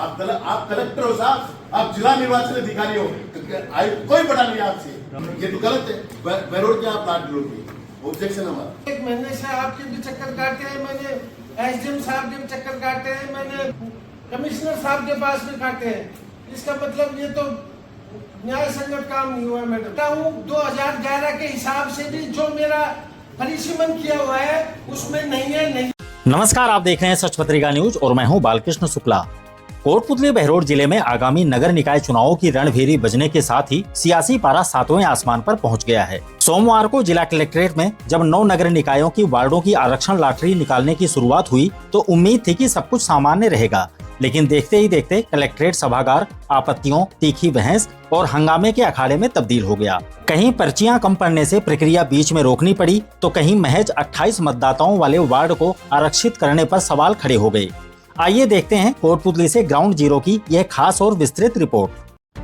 आप कलेक्टर हो साहब, आप जिला निर्वाचन अधिकारी हो, कोई बड़ा नहीं आपसे, ये तो गलत है। बहरोड के आप प्लाट लोगे, ऑब्जेक्शन हमारा। एक महीने से आपके भी चक्कर काटे हैं मैंने, एसडीएम साहब के भी चक्कर काटे हैं मैंने, कमिश्नर साहब के पास भी काटे हैं। इसका मतलब ये तो न्याय संगत काम नहीं हुआ। मैं कहता हूँ 2011 के हिसाब से भी जो मेरा परिसीमन किया हुआ है उसमें नहीं है। नहीं। नमस्कार, आप देख रहे हैं सच पत्रिका न्यूज और मैं हूं बालकृष्ण शुक्ला। कोटपुतली बहरोड जिले में आगामी नगर निकाय चुनावों की रणभेरी बजने के साथ ही सियासी पारा 7वें आसमान पर पहुंच गया है। सोमवार को जिला कलेक्ट्रेट में जब 9 नगर निकायों की वार्डों की आरक्षण लॉटरी निकालने की शुरुआत हुई तो उम्मीद थी कि सब कुछ सामान्य रहेगा, लेकिन देखते ही देखते कलेक्ट्रेट सभागार आपत्तियों, तीखी बहस और हंगामे के अखाड़े में तब्दील हो गया। कहीं पर्चियां कम पड़ने से प्रक्रिया बीच में रोकनी पड़ी तो कहीं महज 28 मतदाताओं वाले वार्ड को आरक्षित करने पर सवाल खड़े हो गए। आइए देखते हैं कोटपुतली से ग्राउंड जीरो की यह खास और विस्तृत रिपोर्ट।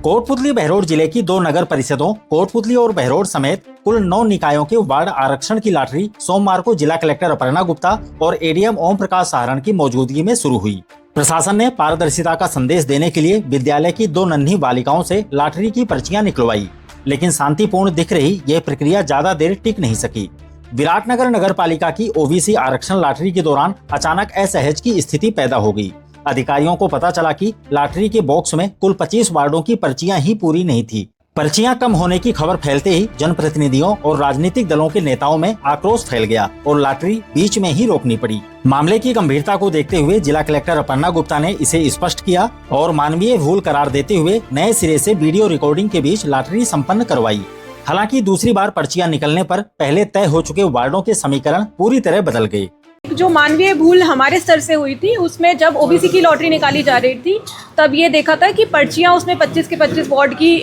कोटपुतली बहरोड जिले की 2 नगर परिषदों कोटपुतली और बहरोड समेत कुल 9 निकायों के वार्ड आरक्षण की लॉटरी सोमवार को जिला कलेक्टर अपर्णा गुप्ता और एडीएम ओम प्रकाश सहारण की मौजूदगी में शुरू हुई। प्रशासन ने पारदर्शिता का संदेश देने के लिए विद्यालय की 2 नन्ही बालिकाओं से लॉटरी की पर्चियां निकलवाई, लेकिन शांतिपूर्ण दिख रही यह प्रक्रिया ज्यादा देर टिक नहीं सकी। विराटनगर नगर पालिका की ओबीसी आरक्षण लॉटरी के दौरान अचानक असहज की स्थिति पैदा हो गई। अधिकारियों को पता चला कि लॉटरी के बॉक्स में कुल 25 वार्डों की पर्चियां ही पूरी नहीं थी। पर्चियां कम होने की खबर फैलते ही जनप्रतिनिधियों और राजनीतिक दलों के नेताओं में आक्रोश फैल गया और लॉटरी बीच में ही रोकनी पड़ी। मामले की गंभीरता को देखते हुए जिला कलेक्टर अपर्णा गुप्ता ने इसे स्पष्ट किया और मानवीय भूल करार देते हुए नए सिरे से वीडियो रिकॉर्डिंग के बीच लॉटरी संपन्न करवाई। हालांकि दूसरी बार पर्चियां निकलने पर पहले तय हो चुके वार्डों के समीकरण पूरी तरह बदल गए। जो मानवीय भूल हमारे स्तर से हुई थी उसमें जब ओबीसी की लॉटरी निकाली जा रही थी तब ये देखा था कि पर्चियां उसमें 25 के 25 वार्ड की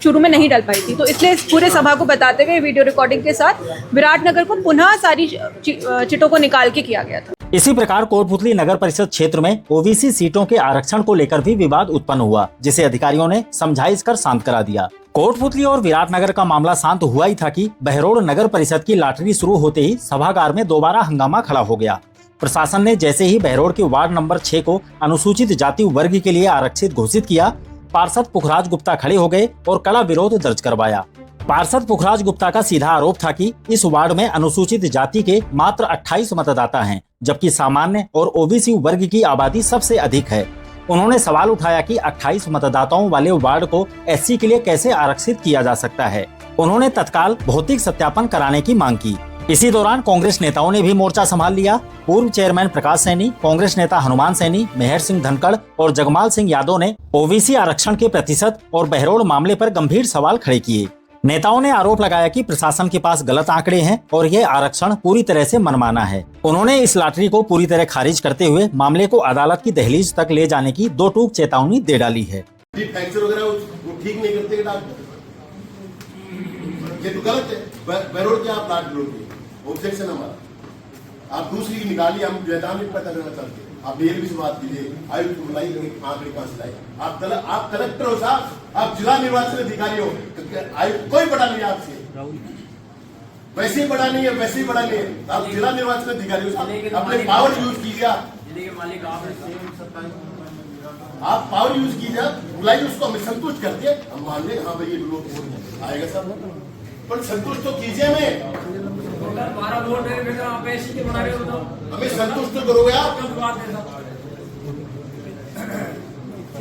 शुरू में नहीं डल पाई थी, तो इसलिए इस पूरे सभा को बताते हुए वीडियो रिकॉर्डिंग के साथ विराटनगर को पुनः सारी चिटों को निकाल के किया गया था। इसी प्रकार कोटपुतली नगर परिषद क्षेत्र में ओबीसी सीटों के आरक्षण को लेकर भी विवाद उत्पन्न हुआ, जिसे अधिकारियों ने समझाइश कर शांत करा दिया। कोटपुतली और विराटनगर का मामला शांत हुआ ही था कि बहरोड नगर परिषद की लॉटरी शुरू होते ही सभागार में दोबारा हंगामा खड़ा हो गया। प्रशासन ने जैसे ही बहरोड के वार्ड नंबर 6 को अनुसूचित जाति वर्ग के लिए आरक्षित घोषित किया, पार्षद पुखराज गुप्ता खड़े हो गए और कड़ा विरोध दर्ज करवाया। पार्षद पुखराज गुप्ता का सीधा आरोप था कि इस वार्ड में अनुसूचित जाति के मात्र 28 मतदाता हैं, जबकि सामान्य और ओबीसी वर्ग की आबादी सबसे अधिक है। उन्होंने सवाल उठाया कि 28 मतदाताओं वाले वार्ड को एससी के लिए कैसे आरक्षित किया जा सकता है। उन्होंने तत्काल भौतिक सत्यापन कराने की मांग की। इसी दौरान कांग्रेस नेताओं ने भी मोर्चा संभाल लिया। पूर्व चेयरमैन प्रकाश सैनी, कांग्रेस नेता हनुमान सैनी, मेहर सिंह धनखड़ और जगमाल सिंह यादव ने ओबीसी आरक्षण के प्रतिशत और बहरोड मामले पर गंभीर सवाल खड़े किए। नेताओं ने आरोप लगाया कि प्रशासन के पास गलत आंकड़े हैं और यह आरक्षण पूरी तरह से मनमाना है। उन्होंने इस लॉटरी को पूरी तरह खारिज करते हुए मामले को अदालत की दहलीज तक ले जाने की 2 टूक चेतावनी दे डाली है। फ्रैक्चर वगैरह वो ठीक नहीं करते डॉक्टर, ये तो गलत है। बहरोड के आप प्लाट लोगे, ऑब्जेक्शन हमारा। आप दूसरी की निकाली, हम जयदान नहीं पता करना चाहते। आप ये भी बात कीजिए, आयुक्त बुलाई आंकड़े कहां से लाए? आप कलेक्टर हो साहब, आप जिला निर्वाचन अधिकारी हो, कोई बड़ा नहीं आपसे, वैसे ही बड़ा नहीं है, वैसे ही बड़ा नहीं है। आप जिला निर्वाचन अधिकारी हो, अपने पावर यूज कीजिए। आप पावर यूज कीजिए, बुलाइए उसको, हमें संतुष्ट कर दिए, हम मान लें हाँ भाई ये लोग आएगा सब, पर संतुष्ट तो कीजिए हमें। 12 वोट है, आप ऐसी के बना रहे हो तो हमें संतुष्ट तो करोगे आप।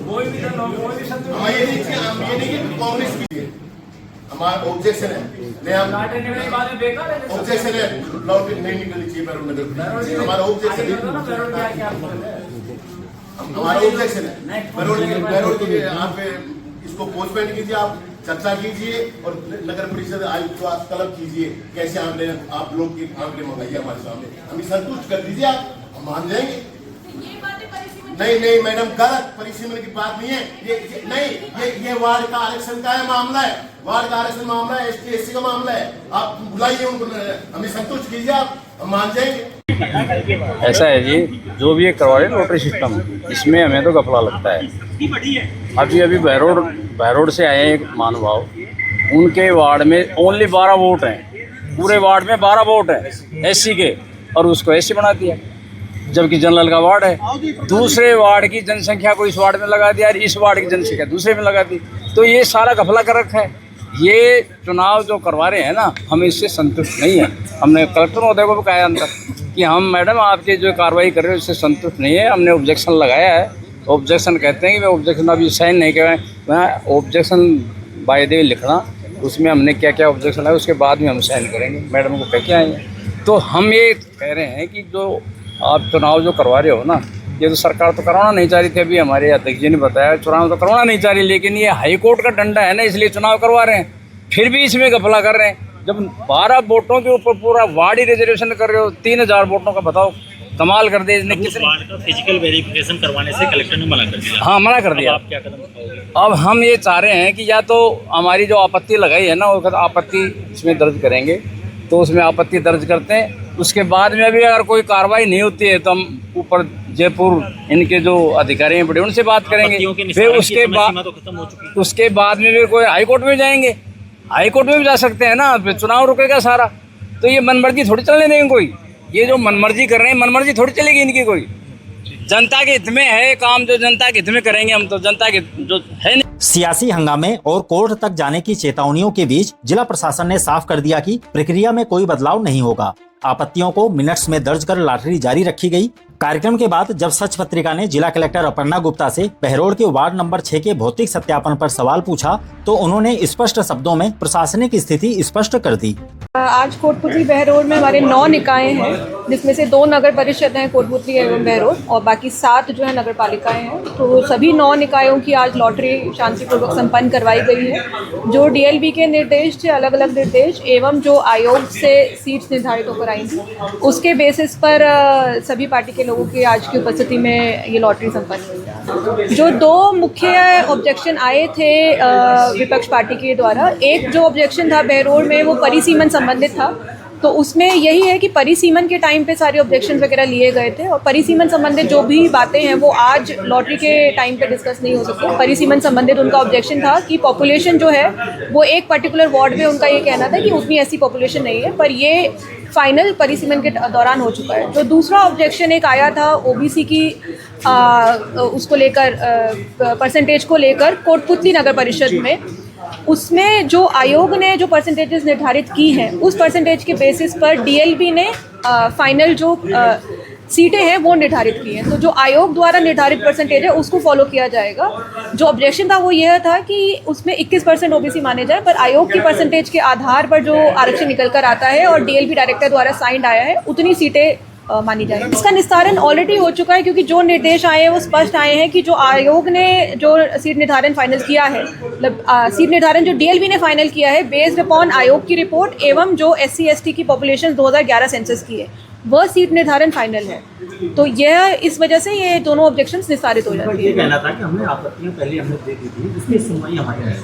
कोई भी संतुष्ट, हम ये नहीं कि कांग्रेस की है, हमारा ऑब्जेक्शन है। ऑब्जेक्शन है, लॉटरी नहीं निकलनी चाहिए बहरोड नगर, हमारा ऑब्जेक्शन है। हमारा ऑब्जेक्शन है बहरोड के। आप इसको पोस्टपोन कीजिए, आप चर्चा कीजिए और नगर परिषद आयुक्त को आप तलब कीजिए, कैसे आंकड़े आप लोग के आंकड़े मंगाइए हमारे सामने, हमें संतुष्ट कर दीजिए, आप हम मान जाएंगे। नहीं मैडम, गलत परिसीमन की बात नहीं है ये नहीं, ये वार्ड का आरक्षण का है मामला है, वार्ड का आरक्षण मामला है, एसटी एससी का मामला है। आप बुलाइए उनको, हमें संतुष्ट कीजिए, आप हम मान जाएंगे। ऐसा है जी, जो भी ये करवा रहे लॉटरी सिस्टम, इसमें हमें तो घपला लगता है। अभी बहरोड से आए एक महानुभाव, उनके वार्ड में ओनली 12 वोट हैं, पूरे वार्ड में 12 वोट हैं एससी के, और उसको एससी बना दिया। जबकि जनरल का वार्ड है। दूसरे वार्ड की जनसंख्या को इस वार्ड में लगा दिया, इस वार्ड की जनसंख्या दूसरे में लगा दी। तो ये सारा घपला कर रखा है। ये चुनाव जो करवा रहे हैं ना, हम इससे संतुष्ट नहीं है। हमने कलेक्टर महोदय को भी कहा अंदर कि हम मैडम आपके जो कार्रवाई कर रहे हो इससे संतुष्ट नहीं है, हमने ऑब्जेक्शन लगाया है। ऑब्जेक्शन कहते हैं कि मैं ऑब्जेक्शन अभी साइन नहीं कर, मैं ऑब्जेक्शन बाय द वे लिखना, उसमें हमने क्या क्या ऑब्जेक्शन लगाया उसके बाद में हम साइन करेंगे, मैडम को कह के आए हैं। तो हम ये कह रहे हैं कि जो आप चुनाव जो करवा रहे हो ना, ये तो सरकार तो करवाना नहीं चाह रही थी। अभी हमारे अध्यक्ष जी ने बताया चुनाव तो करवाना नहीं चाह रही, लेकिन ये हाई कोर्ट का डंडा है ना, इसलिए चुनाव करवा रहे हैं। फिर भी इसमें घपला कर रहे हैं। जब 12 वोटों के ऊपर पूरा वार्ड ही रिजर्वेशन कर रहे हो, 3000 वोटों का बताओ, कमाल कर दिया इसने। किसने वार्ड का फिजिकल वेरिफिकेशन करवाने से कलेक्टर ने मना कर दिया। हाँ, मना कर दिया। आप क्या कदम उठाओगे? अब हम ये चाह रहे हैं कि या तो हमारी जो आपत्ति लगाई है ना, वो आपत्ति इसमें दर्ज करेंगे, तो उसमें आपत्ति दर्ज करते हैं। उसके बाद में भी अगर कोई कार्रवाई नहीं होती है तो हम ऊपर जयपुर इनके जो अधिकारी हैं बड़े, उनसे बात करेंगे। फिर उसके बाद में भी कोई हाई कोर्ट में जाएंगे, हाई कोर्ट में भी जा सकते हैं ना, फिर चुनाव रुकेगा सारा। तो ये मनमर्जी थोड़ी चलने देंगे कोई। ये जो मनमर्जी कर रहे हैं, मनमर्जी थोड़ी चलेगी इनकी कोई। जनता के हित में है काम, जो जनता के हित में करेंगे हम, तो जनता के जो है नहीं। सियासी हंगामे और कोर्ट तक जाने की चेतावनियों के बीच जिला प्रशासन ने साफ कर दिया कि प्रक्रिया में कोई बदलाव नहीं होगा। आपत्तियों को मिनट्स में दर्ज कर लॉटरी जारी रखी गई। कार्यक्रम के बाद जब सच पत्रिका ने जिला कलेक्टर अपर्णा गुप्ता से बहरोड़ के वार्ड नंबर 6 के भौतिक सत्यापन पर सवाल पूछा, तो उन्होंने स्पष्ट शब्दों में प्रशासनिक स्थिति स्पष्ट कर दी। आज कोटपुतली बहरोड़ में हमारे 9 निकाय हैं, जिसमें से 2 नगर परिषद हैं, कोटपुतली एवं बहरोड़, और बाकी 7 जो है नगर पालिकाएं हैं। तो सभी 9 निकायों की आज लॉटरी शांतिपूर्वक संपन्न करवाई गई है। जो डीएलबी के निर्देश थे, अलग अलग निर्देश एवं जो आयोग से सीट्स निर्धारित होकर आई थी, उसके बेसिस पर सभी पार्टी के लोगों की आज की उपस्थिति में ये लॉटरी संपन्न हुई है। जो 2 मुख्य ऑब्जेक्शन आए थे विपक्ष पार्टी के द्वारा, एक जो ऑब्जेक्शन था बहरोड़ में वो परिसीमन संबंधित था। तो उसमें यही है कि परिसीमन के टाइम पे सारे ऑब्जेक्शन वगैरह लिए गए थे, और परिसीमन संबंधित जो भी बातें हैं वो आज लॉटरी के टाइम पे डिस्कस नहीं हो सकती। परिसीमन संबंधित उनका ऑब्जेक्शन था कि पॉपुलेशन जो है वो एक पर्टिकुलर वार्ड में, उनका ये कहना था कि उतनी ऐसी पॉपुलेशन नहीं है, पर ये फाइनल परिसीमन के दौरान हो चुका है। जो दूसरा ऑब्जेक्शन एक आया था ओबीसी की उसको लेकर, परसेंटेज को लेकर कोटपुतली नगर परिषद में, उसमें जो आयोग ने जो परसेंटेजेस निर्धारित की हैं, उस परसेंटेज के बेसिस पर डीएलबी ने फाइनल जो सीटें हैं वो निर्धारित की हैं। तो जो आयोग द्वारा निर्धारित परसेंटेज है उसको फॉलो किया जाएगा। जो ऑब्जेक्शन था वो यह था कि उसमें 21% ओबीसी माने जाए, पर आयोग की परसेंटेज के आधार पर जो आरक्षण निकल कर आता है और डीएलबी डायरेक्टर द्वारा साइंड आया है, उतनी सीटें मानी जाए। इसका निस्तारण ऑलरेडी हो चुका है, क्योंकि जो निर्देश आए हैं वो स्पष्ट आए हैं कि जो आयोग ने जो सीट निर्धारण फाइनल किया है, मतलब सीट निर्धारण जो डीएलबी ने फाइनल किया है बेस्ड अपॉन आयोग की रिपोर्ट एवं जो SC/ST की पॉपुलेशन 2011 सेंसस की है, वह सीट निर्धारण फाइनल है। तो यह इस वजह से ये दोनों ऑब्जेक्शंस निस्तारित हो जाती है। कहना था कि हमने आपत्तियां पहले हमने दे दी थी, इसकी सुनवाई हमारी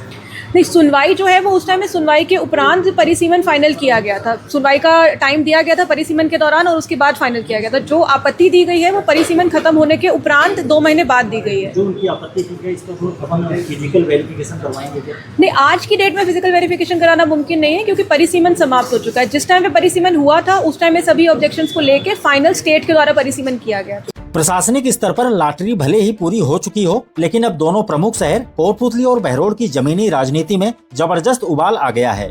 नहीं, सुनवाई जो है वो उस टाइम में सुनवाई के उपरांत परिसीमन फाइनल किया गया था। सुनवाई का टाइम दिया गया था परिसीमन के दौरान, और उसके बाद फाइनल किया गया था। जो आपत्ति दी गई है वो परिसीमन खत्म होने के उपरांत 2 महीने बाद दी गई है। जो उनकी आपत्ति की गई, इसका फिजिकल वेरिफिकेशन करवाएंगे क्या? नहीं, आज की डेट में फिजिकल वेरिफिकेशन कराना मुमकिन नहीं है, क्योंकि परिसीमन समाप्त हो चुका है। जिस टाइम पे परिसीमन हुआ था उस टाइम में सभी ऑब्जेक्शंस को लेके फाइनल स्टेट के द्वारा परिसीमन किया गया। प्रशासनिक स्तर पर लॉटरी भले ही पूरी हो चुकी हो, लेकिन अब दोनों प्रमुख शहर कोटपुतली और बहरोड़ की जमीनी राजनीति में जबरदस्त उबाल आ गया है।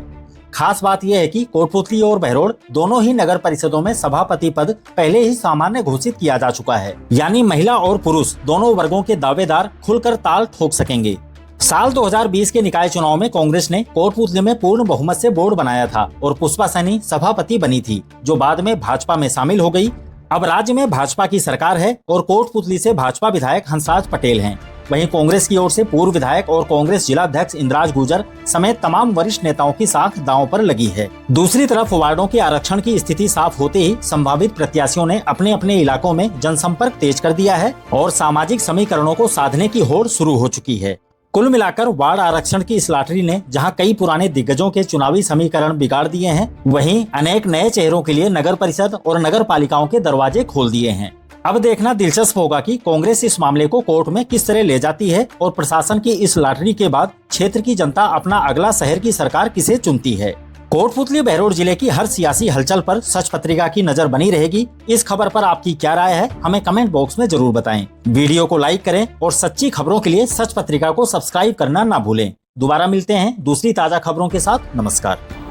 खास बात यह है कि कोटपुतली और बहरोड़ दोनों ही नगर परिषदों में सभापति पद पहले ही सामान्य घोषित किया जा चुका है, यानी महिला और पुरुष दोनों वर्गों के दावेदार खुलकर ताल ठोक सकेंगे। साल 2020 के निकाय चुनाव में कांग्रेस ने कोटपुतली में पूर्ण बहुमत से बोर्ड बनाया था और पुष्पा सैनी सभापति बनी थी, जो बाद में भाजपा में शामिल हो गई। अब राज्य में भाजपा की सरकार है और कोटपुतली से भाजपा विधायक हंसराज पटेल हैं। वहीं कांग्रेस की ओर से पूर्व विधायक और कांग्रेस जिला अध्यक्ष इंद्राज गुर्जर समेत तमाम वरिष्ठ नेताओं की साख दांव पर लगी है। दूसरी तरफ वार्डों के आरक्षण की स्थिति साफ होते ही संभावित प्रत्याशियों ने अपने अपने इलाकों में जनसंपर्क तेज कर दिया है और सामाजिक समीकरणों को साधने की होड़ शुरू हो चुकी है। कुल मिलाकर वार्ड आरक्षण की इस लॉटरी ने जहां कई पुराने दिग्गजों के चुनावी समीकरण बिगाड़ दिए हैं, वहीं अनेक नए चेहरों के लिए नगर परिषद और नगर पालिकाओं के दरवाजे खोल दिए हैं। अब देखना दिलचस्प होगा कि कांग्रेस इस मामले को कोर्ट में किस तरह ले जाती है और प्रशासन की इस लॉटरी के बाद क्षेत्र की जनता अपना अगला शहर की सरकार किसे चुनती है। कोटपुतली बहरोड जिले की हर सियासी हलचल पर सच पत्रिका की नजर बनी रहेगी। इस खबर पर आपकी क्या राय है, हमें कमेंट बॉक्स में जरूर बताएं। वीडियो को लाइक करें और सच्ची खबरों के लिए सच पत्रिका को सब्सक्राइब करना ना भूलें। दोबारा मिलते हैं दूसरी ताजा खबरों के साथ। नमस्कार।